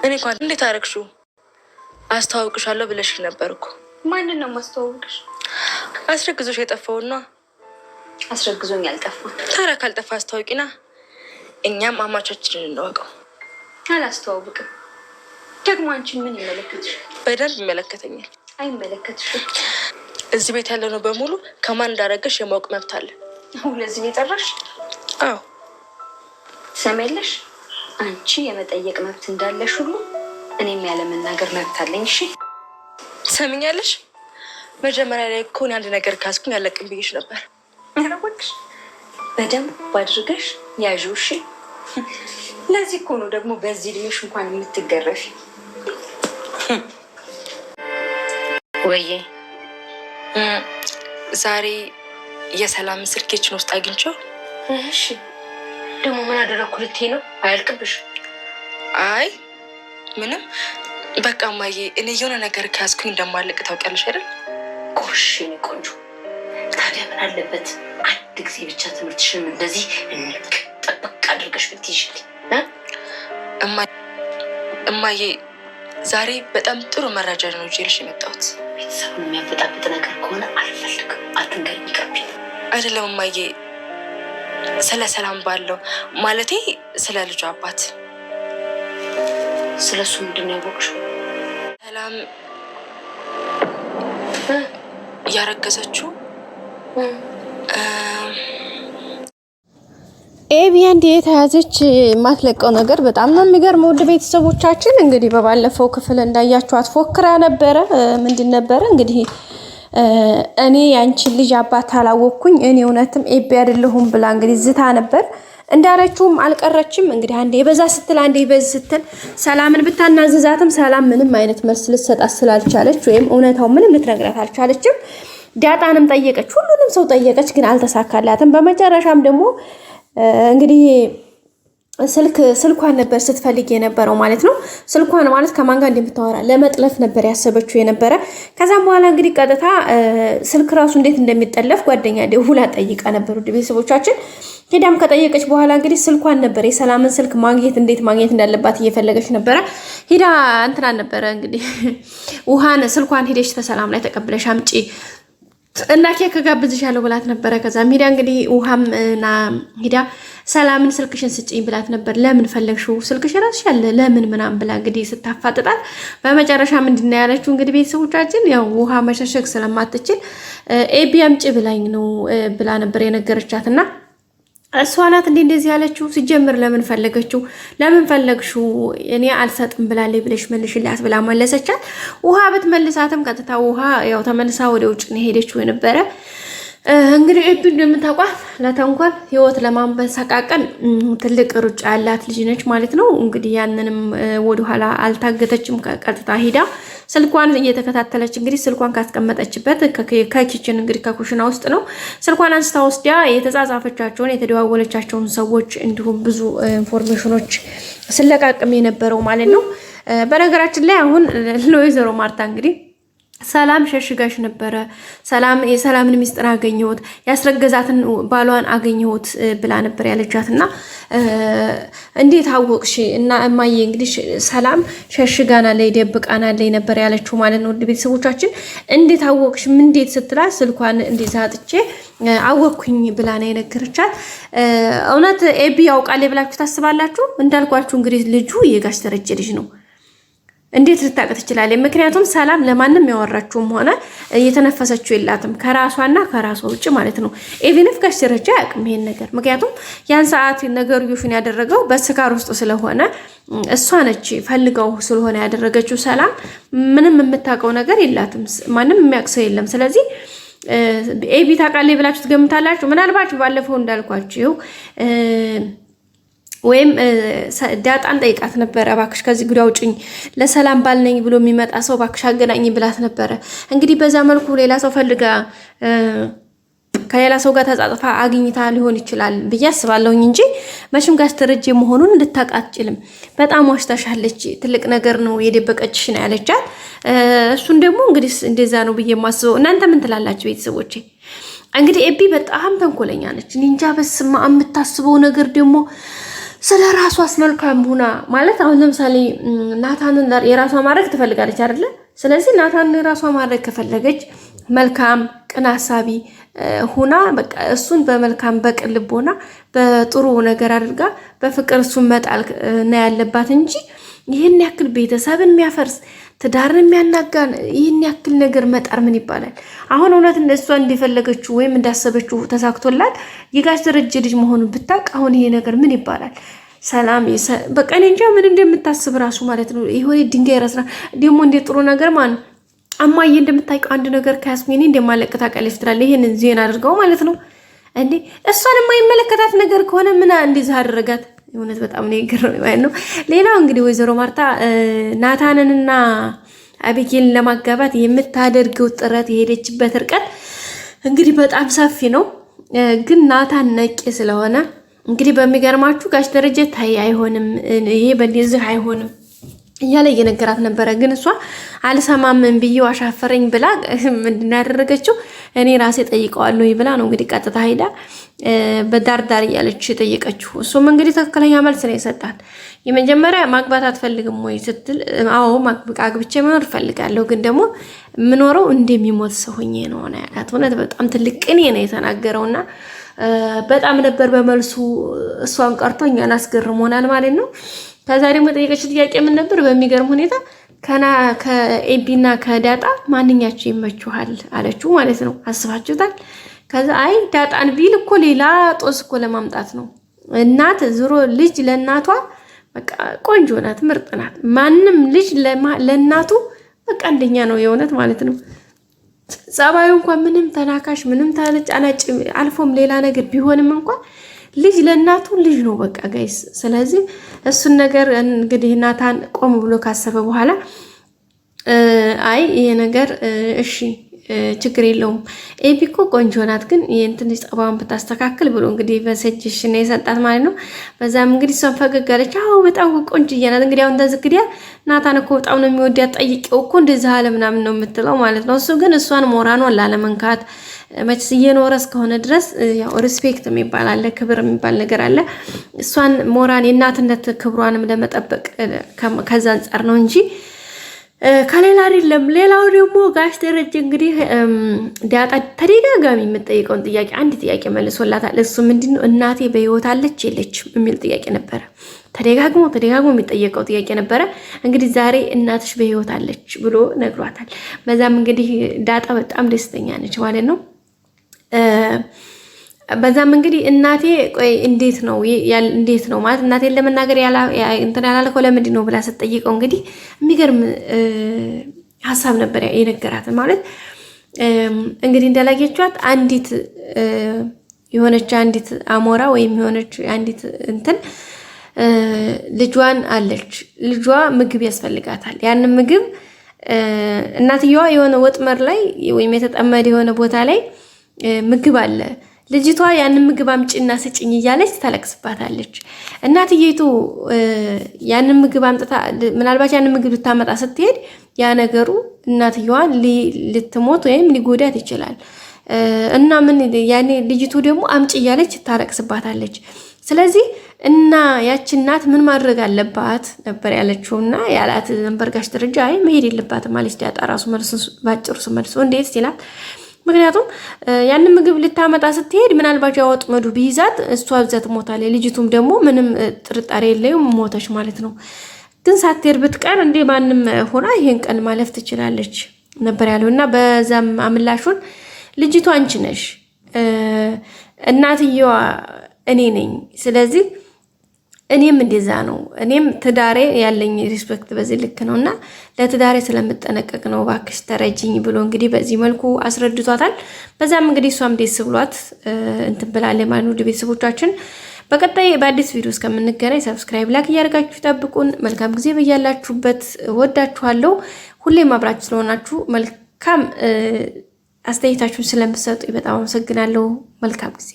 እኔ እንኳን እንዴት አረግሽው? አስተዋውቅሻለሁ ብለሽ ነበርኩ። ማንን ነው ማስተዋውቅሽ? አስረግዞሽ የጠፋውና። አስረግዞኝ ያልጠፋ። ታዲያ ካልጠፋ አስተዋውቂና እኛም አማቾችን እንወቀው። አላስተዋውቅም። ደግሞ አንቺ ምን ይመለከትሽ? በደንብ ይመለከተኛል። አይመለከትሽም። እዚህ ቤት ያለነው በሙሉ ከማን እንዳረገሽ የማወቅ መብት አለ። ለዚህ ነው የጠራሽ? አዎ። ሰሜለሽ አንቺ የመጠየቅ መብት እንዳለሽ ሁሉ እኔም ያለ መናገር መብት አለኝ። እሺ ሰምኛለሽ? መጀመሪያ ላይ እኮ አንድ ነገር ካስኩኝ ያለቅም ብዬሽ ነበር። ያረወቅሽ በደንብ አድርገሽ ያዥው። እሺ ለዚህ እኮ ነው ደግሞ በዚህ እድሜሽ እንኳን የምትገረፊ። ወይዬ ዛሬ የሰላም ስልኬችን ውስጥ አግኝቼው። እሺ ደግሞ ምን አደረኩ ልትይ ነው? አያልቅብሽ? አይ ምንም በቃ እማዬ፣ እኔ የሆነ ነገር ከያዝኩኝ እንደማልቅ ታውቂያለሽ አይደል? ቆሽ የኔ ቆንጆ፣ ታዲያ ምን አለበት አንድ ጊዜ ብቻ ትምህርትሽን እንደዚህ እንቅ ጠበቅ አድርገሽ ብትይዥልኝ። እማዬ ዛሬ በጣም ጥሩ መረጃ ነው ይዤልሽ የመጣሁት። ቤተሰቡን የሚያበጣብጥ ነገር ከሆነ አልፈልግም። አትንገሪኝ፣ ይቅርብኝ። አይደለም እማዬ፣ ስለ ሰላም ባለው ማለቴ ስለ ልጁ አባት። ስለ እሱ ምንድን ነው ያወቅሽው? ሰላም ያረገዘችው ኤቢ አንዴ የተያዘች ማትለቀው ነገር በጣም ነው የሚገርመው። ውድ ቤተሰቦቻችን እንግዲህ በባለፈው ክፍል እንዳያችኋት ፎክራ ነበረ። ምንድን ነበረ እንግዲህ እኔ ያንቺን ልጅ አባት አላወቅኩኝ፣ እኔ እውነትም ኤቢ አይደለሁም ብላ እንግዲህ ዝታ ነበር። እንዳረችውም አልቀረችም። እንግዲህ አንዴ በዛ ስትል አንዴ በዝ ስትል ሰላምን ብታናዝዛትም ሰላም ምንም አይነት መልስ ልትሰጣት ስላልቻለች ወይም እውነታው ምንም ልትነግራት አልቻለችም። ዳጣንም ጠየቀች፣ ሁሉንም ሰው ጠየቀች፣ ግን አልተሳካላትም። በመጨረሻም ደግሞ እንግዲህ ስልኳን ነበር ስትፈልግ የነበረው ማለት ነው። ስልኳን ማለት ከማን ጋር እንደምታወራ ለመጥለፍ ነበር ያሰበችው የነበረ። ከዛም በኋላ እንግዲህ ቀጥታ ስልክ ራሱ እንዴት እንደሚጠለፍ ጓደኛ ደውላ ጠይቃ ነበር። ውድ ቤተሰቦቻችን ሄዳም ከጠየቀች በኋላ እንግዲህ ስልኳን ነበር የሰላምን ስልክ እንዴት ማግኘት እንዳለባት እየፈለገች ነበረ። ሄዳ እንትናን ነበረ እንግዲህ ውሃን ስልኳን ሄደሽ ተሰላም ላይ ተቀብለሽ አምጪ እና ኬክ ጋብዝሻለሁ ብላት ነበረ። ከዛም ሄዳ እንግዲህ ውሃም እና ሄዳ ሰላምን ስልክሽን ስጪኝ ብላት ነበር። ለምን ፈለግሽው? ስልክሽ ራስሽ ያለ ለምን ምናምን ብላ እንግዲህ ስታፋጥጣት በመጨረሻ ምንድነው ያለችው? እንግዲህ ቤተሰቦቻችን ያው ውሃ መሸሸግ ስለማትችል ኤቢ አምጪ ብላኝ ነው ብላ ነበር የነገረቻትና እሷ ናት እንደዚህ ያለችው። ሲጀምር ለምን ፈለገችው? ለምን ፈለግሽው? እኔ አልሰጥም ብላለች ብለሽ መልሽላት ብላ መለሰቻት። ውሃ ብትመልሳትም ቀጥታ ውሃ ያው ተመልሳ ወደ ውጭ ነው ሄደችው የነበረ። እንግዲህ ኤቢ እንደምታውቋት ለተንኮል ህይወት ለማንበሳቃቀል ትልቅ ሩጫ ያላት ልጅ ነች ማለት ነው። እንግዲህ ያንንም ወደኋላ አልታገተችም። ቀጥታ ሄዳ ስልኳን እየተከታተለች እንግዲህ ስልኳን ካስቀመጠችበት ከኪችን እንግዲህ ከኩሽና ውስጥ ነው ስልኳን አንስታ ወስዳ የተጻጻፈቻቸውን የተደዋወለቻቸውን ሰዎች እንዲሁም ብዙ ኢንፎርሜሽኖች ስለቃቅም የነበረው ማለት ነው። በነገራችን ላይ አሁን ለወይዘሮ ማርታ እንግዲህ ሰላም ሸሽጋሽ ነበረ፣ የሰላምን ሚስጥር አገኘሁት፣ ያስረገዛትን ባሏን አገኘሁት ብላ ነበር ያለቻትና እንዴት አወቅሽ? እና እማዬ እንግዲህ ሰላም ሸሽጋና ላይ ደብቃና ላይ ነበር ያለችው ማለት ነው። ቤተሰቦቻችን እንዴት አወቅሽ? እንዴት ስትላት ስልኳን እንዴት አጥቼ አወቅኩኝ ብላ ነው የነገረቻት። እውነት ኤቢ ያውቃል ብላችሁ ታስባላችሁ? እንዳልኳችሁ እንግዲህ ልጁ የጋሽ ደረጀ ልጅ ነው። እንዴት ልታውቅ ትችላለች? ምክንያቱም ሰላም ለማንም ያወራችውም ሆነ እየተነፈሰችው የላትም ከራሷና ከራሷ ውጭ ማለት ነው። ኤቪንፍ ጋሽ ደረጃ አያውቅም ይሄን ነገር። ምክንያቱም ያን ሰዓት ነገርዮሹን ያደረገው በስካር ውስጥ ስለሆነ እሷ ነች ፈልገው ስለሆነ ያደረገችው። ሰላም ምንም የምታውቀው ነገር የላትም፣ ማንም የሚያውቅ ሰው የለም። ስለዚህ ኤቢ ታውቃለች ብላችሁ ትገምታላችሁ? ምናልባት ባለፈው እንዳልኳችሁ ወይም ዳጣን ጠይቃት ነበረ። እባክሽ ከዚህ ጉዳይ አውጪኝ፣ ለሰላም ባል ነኝ ብሎ የሚመጣ ሰው እባክሽ አገናኝ ብላት ነበረ። እንግዲህ በዛ መልኩ ሌላ ሰው ፈልጋ ከሌላ ሰው ጋር ተጻጽፋ አግኝታ ሊሆን ይችላል ብዬ አስባለሁኝ እንጂ መቼም ጋሽ ደረጀ መሆኑን እንድታውቅ አትችልም። በጣም ዋሽታሻለች፣ ትልቅ ነገር ነው የደበቀችሽ ነው ያለቻት። እሱን ደግሞ እንግዲህ እንደዛ ነው ብዬ የማስበው። እናንተ ምን ትላላችሁ ቤተሰቦቼ? እንግዲህ ኤቢ በጣም ተንኮለኛ ነች። እንጃ በስማ የምታስበው ነገር ደግሞ ስለ ራሷስ መልካም ሆና ማለት አሁን ለምሳሌ ናታንን የራሷ ማድረግ ትፈልጋለች አይደለ? ስለዚህ ናታንን የራሷ ማድረግ ከፈለገች መልካም ቅን ሐሳቢ ሆና በቃ እሱን በመልካም በቅን ልቦና በጥሩ ነገር አድርጋ በፍቅር እሱን መጣል ነው ያለባት እንጂ ይህን ያክል ቤተሰብን የሚያፈርስ ትዳርን የሚያናጋን ይህን ያክል ነገር መጣር ምን ይባላል? አሁን እውነት እሷ እንደፈለገችው ወይም እንዳሰበችው ተሳክቶላት የጋሽ ደረጀ ልጅ መሆኑን ብታውቅ አሁን ይሄ ነገር ምን ይባላል? ሰላም በቃ እኔ እንጃ ምን እንደምታስብ ራሱ ማለት ነው። ይሄ ድንጋይ ራስና ደግሞ እንደ ጥሩ ነገር ማን አማዬ እንደምታውቀው አንድ ነገር ከያስሚኒ እንደማለቅ ታውቃለች ትላለች። ይሄንን ዜና አድርገው ማለት ነው እንዴ እሷን የማይመለከታት ነገር ከሆነ ምን እንደዚህ አደረጋት? እውነት በጣም ነው ይገርማል ነው። ሌላው እንግዲህ ወይዘሮ ማርታ ናታንንና አቢጌልን ለማጋባት የምታደርገው ጥረት የሄደችበት ርቀት እንግዲህ በጣም ሰፊ ነው። ግን ናታን ነቂ ስለሆነ እንግዲህ በሚገርማችሁ ጋሽ ደረጀ ታይ አይሆንም፣ ይሄ በእንደዚህ አይሆንም እያለ እየነገራት ነበረ። ግን እሷ አልሰማም ብዬው አሻፈረኝ ብላ ምንድን ያደረገችው እኔ ራሴ ጠይቀዋለሁ ብላ ነው እንግዲህ ቀጥታ ሄዳ በዳርዳር እያለች የጠየቀችው። እሱም እንግዲህ ትክክለኛ መልስ ነው የሰጣት። የመጀመሪያ ማግባት አትፈልግም ወይ ስትል አዎ አግብቼ መኖር እፈልጋለሁ፣ ግን ደግሞ የምኖረው እንደሚሞት ሰው ሆኜ ነው ያላት። እውነት በጣም ትልቅ ቅኔ ነው የተናገረውና በጣም ነበር በመልሱ እሷን ቀርቶ እኛን አስገርሞናል ማለት ነው። ከዛ ደግሞ ጠየቀች ጥያቄ ምን ነበር? በሚገርም ሁኔታ ከኤቢና ከዳጣ ማንኛቸው ይመችኋል አለችው ማለት ነው። አስባችሁታል? ከዛ አይ ዳጣን ቢል እኮ ሌላ ጦስ እኮ ለማምጣት ነው። እናት ዞሮ ልጅ ለእናቷ በቃ ቆንጆ ናት፣ ምርጥ ናት። ማንም ልጅ ለእናቱ በቃ አንደኛ ነው የእውነት ማለት ነው። ጸባዩ እንኳን ምንም ተናካሽ ምንም ተነጫናጭ አልፎም ሌላ ነገር ቢሆንም እንኳን ልጅ ለእናቱ ልጅ ነው በቃ ጋይስ። ስለዚህ እሱን ነገር እንግዲህ ናታን ቆም ብሎ ካሰበ በኋላ አይ ይሄ ነገር እሺ ችግር የለውም ኤቢ እኮ ቆንጆ ናት፣ ግን ይሄን ትንሽ ጸባዋን ብታስተካክል ብሎ እንግዲህ በሰጅሽን የሰጣት ማለት ነው። በዛም እንግዲህ እሷን ፈገግ አለች። አዎ በጣም ቆንጆዬ ናት። እንግዲህ አሁን እንደዚህ ናታን እኮ በጣም ነው የሚወዳት፣ ጠይቄው እኮ እንደዚህ አለ ምናምን ነው የምትለው ማለት ነው። እሱ ግን እሷን ሞራኗን ላለመንካት መችስ እየኖረ እስከሆነ ድረስ ያው ሪስፔክት የሚባል አለ፣ ክብር የሚባል ነገር አለ። እሷን ሞራን የእናትነት ክብሯንም ለመጠበቅ ከዛ አንጻር ነው እንጂ ከሌላ አይደለም። ሌላው ደግሞ ጋሽ ደረጀ እንግዲህ ዳጣ ተደጋጋሚ የምጠይቀውን ጥያቄ አንድ ጥያቄ መልሶላታል። እሱ ምንድነው እናቴ በህይወት አለች የለችም የሚል ጥያቄ ነበረ። ተደጋግሞ የሚጠየቀው ጥያቄ ነበረ። እንግዲህ ዛሬ እናትሽ በህይወት አለች ብሎ ነግሯታል። በዛም እንግዲህ ዳጣ በጣም ደስተኛ ነች ማለት ነው። በዛም እንግዲህ እናቴ ቆይ እንዴት ነው ማለት እናቴን ለመናገር እንትን ያላለከው ለምንድን ነው ብላ ስትጠይቀው እንግዲህ የሚገርም ሀሳብ ነበር የነገራት። ማለት እንግዲህ እንደላየቻት አንዲት አሞራ ወይም የሆነች አንዲት እንትን ልጇን አለች። ልጇ ምግብ ያስፈልጋታል። ያንን ምግብ እናትየዋ የሆነ ወጥመር ላይ ወይም የተጠመደ የሆነ ቦታ ላይ ምግብ አለ። ልጅቷ ያንን ምግብ አምጪና ስጭኝ እያለች ታለቅስባታለች። እናትየቱ ያንን ምግብ አምጥታ ምናልባት ያንን ምግብ ልታመጣ ስትሄድ ያ ነገሩ እናትየዋን ልትሞት ወይም ሊጎዳት ይችላል እና ምን ያኔ ልጅቱ ደግሞ አምጪ እያለች ታለቅስባታለች። ስለዚህ እና ያቺ እናት ምን ማድረግ አለባት ነበር ያለችውና ያላት ነበር ጋሽ ደረጃ። አይ መሄድ የለባትም አለች ዳጣ ራሱ መልሱ ባጭሩ መልሶ እንዴት ይላል? ምክንያቱም ያንን ምግብ ልታመጣ ስትሄድ ምናልባት ያወጥመዱ ቢይዛት እሷ ብዛት ሞታለች። ልጅቱም ደግሞ ምንም ጥርጣሬ የለውም ሞተች ማለት ነው። ግን ሳትሄድ ብትቀር እንደ ማንም ሆና ይሄን ቀን ማለፍ ትችላለች ነበር ያለውና በዛም አምላሹን ልጅቷ አንቺ ነሽ፣ እናትየዋ እኔ ነኝ። ስለዚህ እኔም እንደዛ ነው። እኔም ትዳሬ ያለኝ ሪስፔክት በዚህ ልክ ነውና ለትዳሬ ስለምጠነቀቅ ነው እባክሽ ተረጂኝ ብሎ እንግዲህ በዚህ መልኩ አስረድቷታል። በዛም እንግዲህ እሷም ደስ ብሏት እንትን ብላለች ማለት ነው። ቤተሰቦቻችን በቀጣይ በአዲስ ቪዲዮ እስከምንገናኝ ሰብስክራይብ ላይክ እያደረጋችሁ ጠብቁን። መልካም ጊዜ በያላችሁበት። ወዳችኋለሁ። ሁሌም አብራችሁ ስለሆናችሁ መልካም አስተያየታችሁን ስለምትሰጡ በጣም አመሰግናለሁ። መልካም ጊዜ